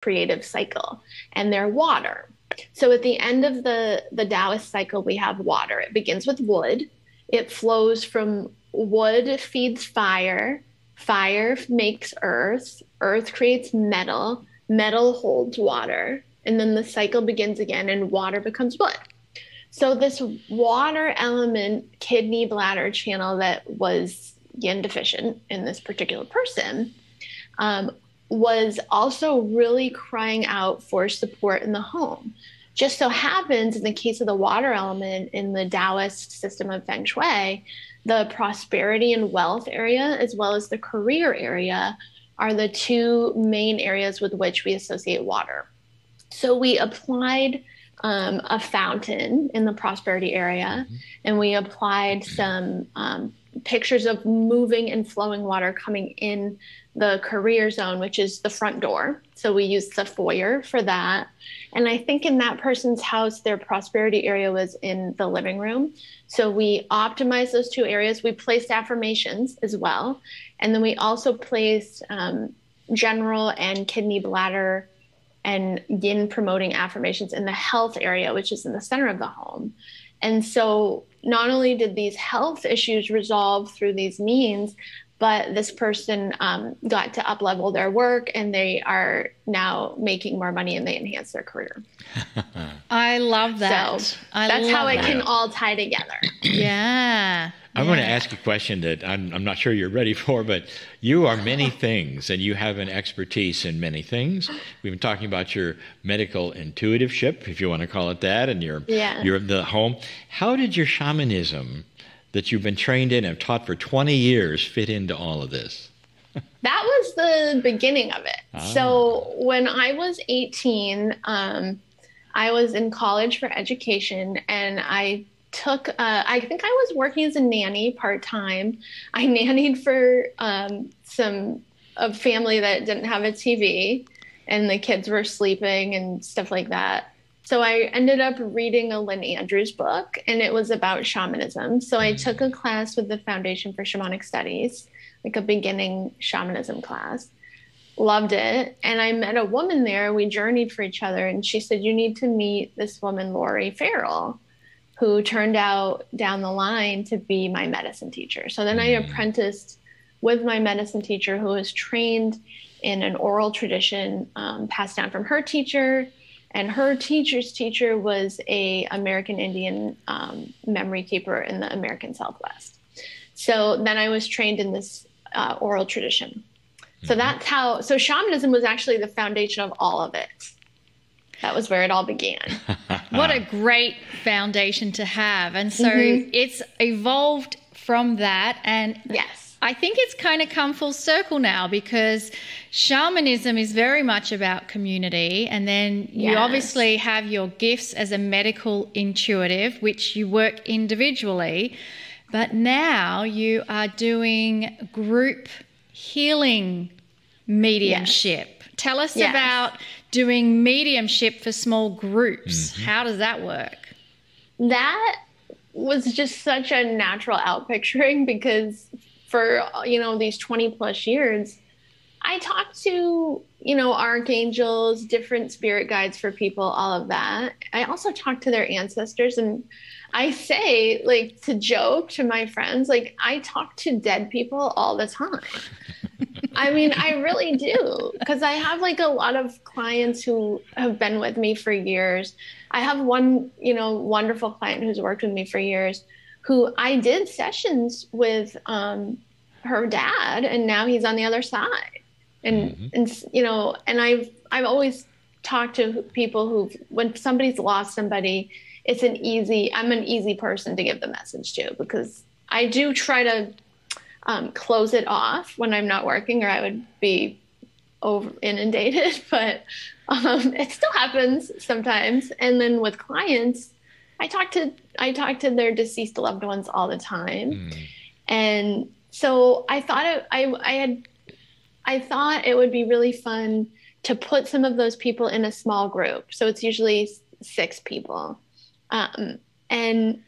creative cycle, and they're water. So at the end of the Taoist cycle, we have water. It begins with wood. It flows from wood feeds fire. Fire makes earth. Earth creates metal. Metal holds water. And then the cycle begins again and water becomes wood. So this water element kidney bladder channel that was yin deficient in this particular person was also really crying out for support in the home. Just so happens in the case of the water element in the Taoist system of Feng Shui, the prosperity and wealth area, as well as the career area, are the two main areas with which we associate water. So we applied a fountain in the prosperity area, and we applied some pictures of moving and flowing water coming in the career zone, which is the front door. So we used the foyer for that. And I think in that person's house, their prosperity area was in the living room. So we optimized those two areas. We placed affirmations as well. And then we also placed general and kidney bladder and yin promoting affirmations in the health area, which is in the center of the home. And so not only did these health issues resolve through these means, but this person got to up-level their work, and they are now making more money, and they enhance their career. I love that. So that's how it can all tie together. Yeah. I'm going to ask a question that I'm not sure you're ready for, but you are many things, and you have an expertise in many things. We've been talking about your medical intuitiveship, if you want to call it that, and your the home. How did your shamanism that you've been trained in and taught for 20 years fit into all of this? That was the beginning of it. So when I was 18, I was in college for education, and I think I was working as a nanny part-time. I nannied for a family that didn't have a TV, and the kids were sleeping and stuff like that. So I ended up reading a Lynn Andrews book, and it was about shamanism. So I took a class with the Foundation for Shamanic Studies, like a beginning shamanism class. Loved it. And I met a woman there. We journeyed for each other, and she said, "You need to meet this woman, Lori Farrell, who turned out down the line to be my medicine teacher." So then I apprenticed with my medicine teacher, who was trained in an oral tradition passed down from her teacher. And her teacher's teacher was a American Indian memory keeper in the American Southwest. So then I was trained in this oral tradition. So that's how, so shamanism was actually the foundation of all of it. That was where it all began. What a great foundation to have. And so it's evolved from that. And yes, I think it's kind of come full circle now, because shamanism is very much about community. And then you obviously have your gifts as a medical intuitive, which you work individually. But now you are doing group healing mediumship. Tell us about doing mediumship for small groups. How does that work? That was just such a natural outpicturing, because for, these 20 plus years, I talked to, archangels, different spirit guides for people, all of that. I also talked to their ancestors, and I say, like, to joke to my friends, like, I talk to dead people all the time. I mean, I really do, because I have like a lot of clients who have been with me for years. I have one, wonderful client who's worked with me for years, who I did sessions with her dad, and now he's on the other side. And and I've always talked to people who, when somebody's lost somebody, I'm an easy person to give the message to, because I do try to close it off when I'm not working, or I would be over inundated, but it still happens sometimes. And then with clients, I talk to their deceased loved ones all the time. And so I thought I thought it would be really fun to put some of those people in a small group. So it's usually 6 people, and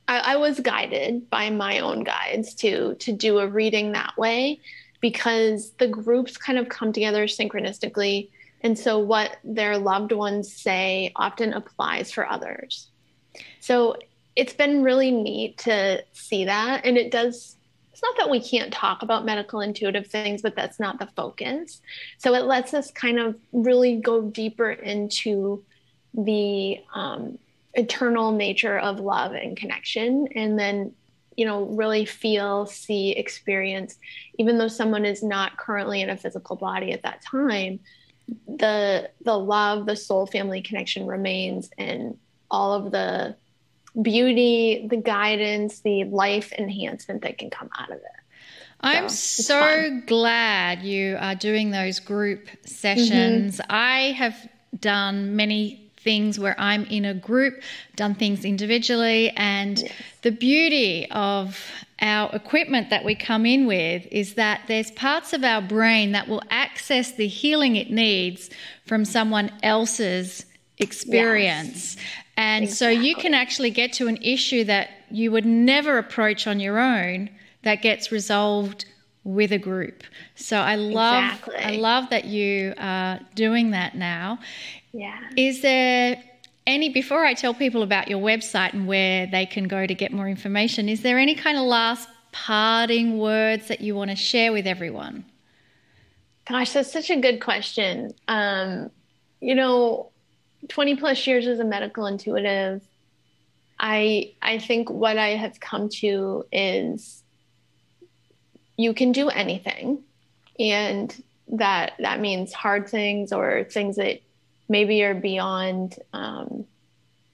I was guided by my own guides to do a reading that way. because the groups kind of come together synchronistically. And so what their loved ones say often applies for others. So it's been really neat to see that. And it's not that we can't talk about medical intuitive things, but that's not the focus. So it lets us kind of really go deeper into the eternal nature of love and connection. And then, really feel, see, experience, even though someone is not currently in a physical body at that time, the love, the soul family connection remains, and all of the beauty, the guidance, the life enhancement that can come out of it. I'm so glad you are doing those group sessions. I have done many things where I'm in a group, done things individually, and the beauty of our equipment that we come in with is that there's parts of our brain that will access the healing it needs from someone else's experience. And so you can actually get to an issue that you would never approach on your own that gets resolved with a group. So I love that you are doing that now. Yeah. Is there before I tell people about your website and where they can go to get more information, is there any kind of last parting words that you want to share with everyone? Gosh, that's such a good question. 20 plus years as a medical intuitive, I think what I have come to is you can do anything, and that means hard things or things that maybe are beyond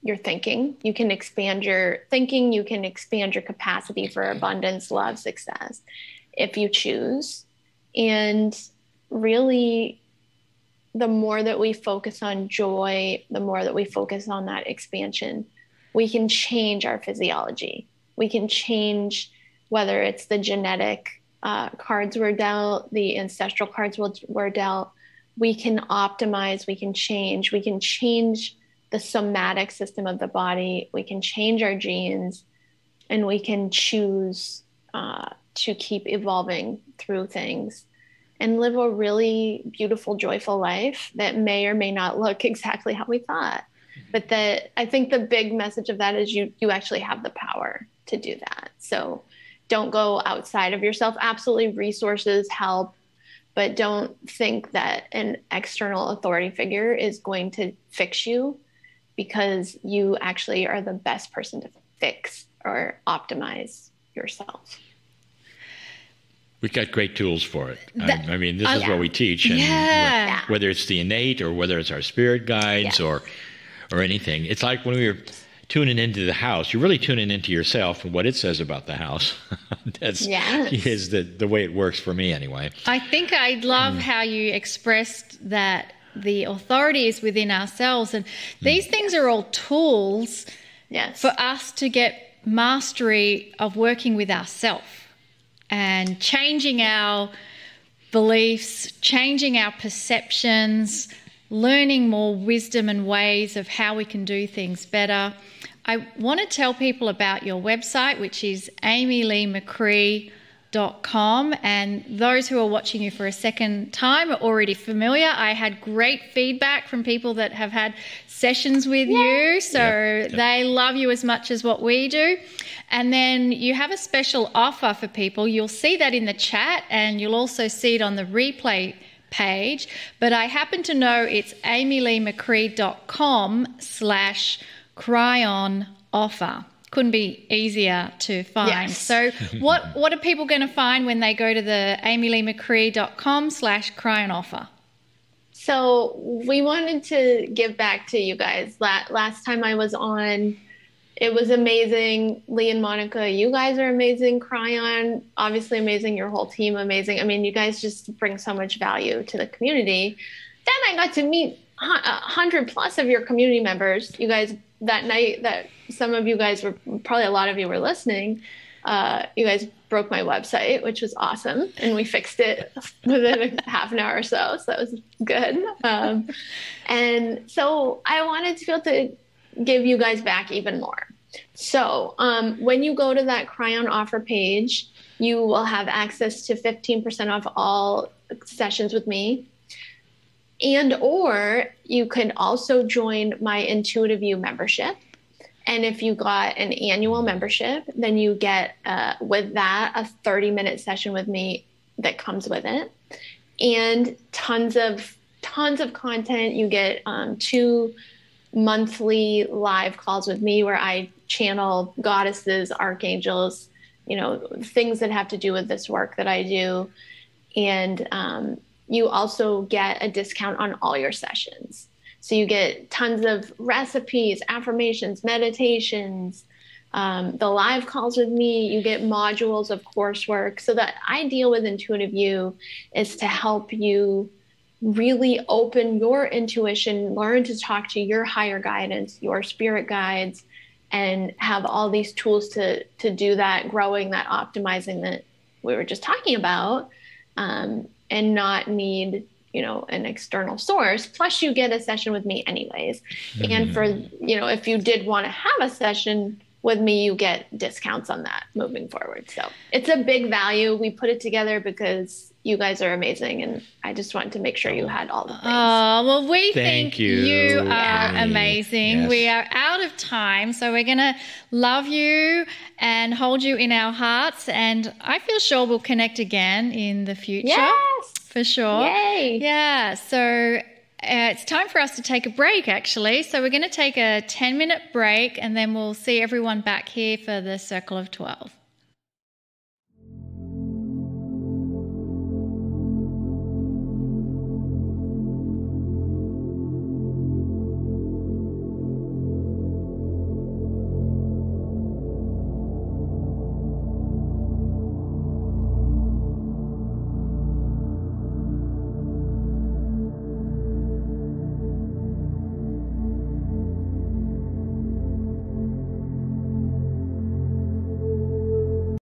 your thinking. You can expand your thinking. You can expand your capacity for abundance, love, success, if you choose. And really, the more that we focus on joy, the more that we focus on that expansion, we can change our physiology. We can change whether it's the genetic cards we're dealt, the ancestral cards we're dealt. We can optimize, we can change the somatic system of the body. We can change our genes, and we can choose to keep evolving through things and live a really beautiful, joyful life that may or may not look exactly how we thought. But I think the big message of that is you actually have the power to do that. So don't go outside of yourself. Absolutely, resources help, but don't think that an external authority figure is going to fix you, because you actually are the best person to fix or optimize yourself. We've got great tools for it. I mean, this is what we teach. And whether it's the innate or whether it's our spirit guides or anything. It's like when we were tuning into the house, you're really tuning into yourself and what it says about the house. That's is the way it works for me anyway. I think I love how you expressed that the authority is within ourselves, and these things are all tools for us to get mastery of working with ourselves and changing our beliefs, changing our perceptions, learning more wisdom and ways of how we can do things better. I want to tell people about your website, which is amyleemccree.com, and those who are watching you for a second time are already familiar. I had great feedback from people that have had sessions with you, so they love you as much as what we do. And then you have a special offer for people. You'll see that in the chat, and you'll also see it on the replay page, but I happen to know it's amyleemccree.com/Kryon offer. Couldn't be easier to find. So what are people going to find when they go to the amyleemccree.com/Kryon offer? So we wanted to give back to you guys. Last time I was on, it was amazing. Lee and Monica, you guys are amazing. Kryon, obviously amazing. Your whole team, amazing. I mean, you guys just bring so much value to the community. Then I got to meet 100 plus of your community members. You guys, that night that some of you guys were, probably a lot of you were listening, you guys broke my website, which was awesome. And we fixed it within a half an hour or so. So that was good. And so I wanted to be able to give you guys back even more. So when you go to that Kryon offer page, you will have access to 15% off all sessions with me. And or you can also join my Intuitive You membership. And if you got an annual membership, then you get with that a 30-minute session with me that comes with it, and tons of content. You get 2 monthly live calls with me where I channel goddesses, archangels, things that have to do with this work that I do. And you also get a discount on all your sessions. So you get tons of recipes, affirmations, meditations, the live calls with me. You get modules of coursework. So the idea with Intuitive You is to help you really open your intuition, learn to talk to your higher guidance, your spirit guides, and have all these tools to do that, growing that, optimizing that we were just talking about, and not need an external source. Plus you get a session with me anyways. And for, if you did want to have a session with me, you get discounts on that moving forward. So it's a big value. We put it together because you guys are amazing. And I just wanted to make sure you had all the things. Oh, well, we Thank think you. you are amazing. Yes. We are out of time. So we're going to love you and hold you in our hearts. And I feel sure we'll connect again in the future. Yes. For sure. Yay. Yeah. So it's time for us to take a break, actually. So we're going to take a 10-minute break and then we'll see everyone back here for the Circle of 12.